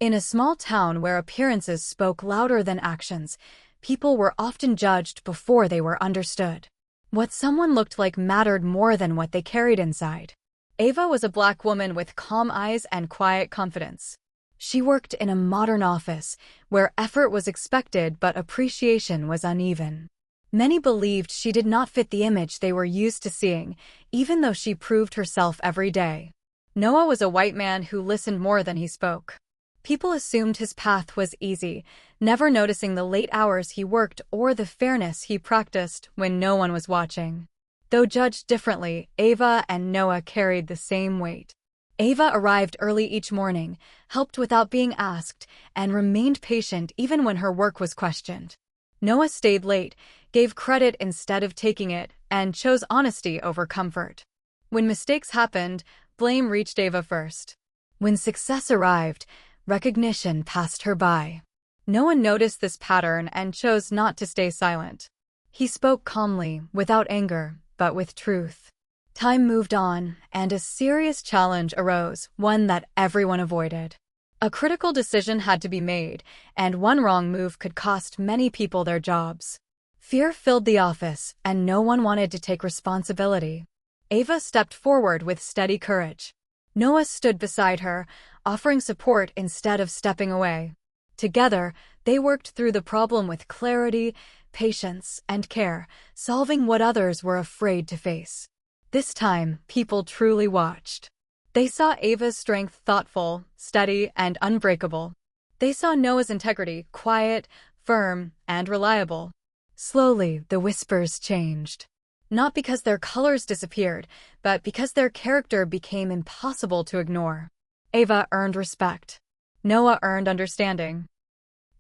In a small town where appearances spoke louder than actions, people were often judged before they were understood. What someone looked like mattered more than what they carried inside. Ava was a black woman with calm eyes and quiet confidence. She worked in a modern office where effort was expected but appreciation was uneven. Many believed she did not fit the image they were used to seeing, even though she proved herself every day. Noah was a white man who listened more than he spoke. People assumed his path was easy, never noticing the late hours he worked or the fairness he practiced when no one was watching. Though judged differently, Ava and Noah carried the same weight. Ava arrived early each morning, helped without being asked, and remained patient even when her work was questioned. Noah stayed late, gave credit instead of taking it, and chose honesty over comfort. When mistakes happened, blame reached Ava first. When success arrived, recognition passed her by. Noah noticed this pattern and chose not to stay silent. He spoke calmly, without anger, but with truth. Time moved on, and a serious challenge arose, one that everyone avoided. A critical decision had to be made, and one wrong move could cost many people their jobs. Fear filled the office, and no one wanted to take responsibility. Ava stepped forward with steady courage. Noah stood beside her, offering support instead of stepping away. Together, they worked through the problem with clarity, patience, and care, solving what others were afraid to face. This time, people truly watched. They saw Ava's strength thoughtful, steady, and unbreakable. They saw Noah's integrity quiet, firm, and reliable. Slowly, the whispers changed. Not because their colors disappeared, but because their character became impossible to ignore. Ava earned respect. Noah earned understanding.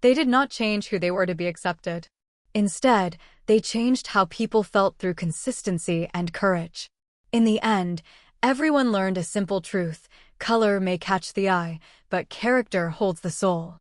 They did not change who they were to be accepted. Instead, they changed how people felt through consistency and courage. In the end, everyone learned a simple truth: color may catch the eye, but character holds the soul.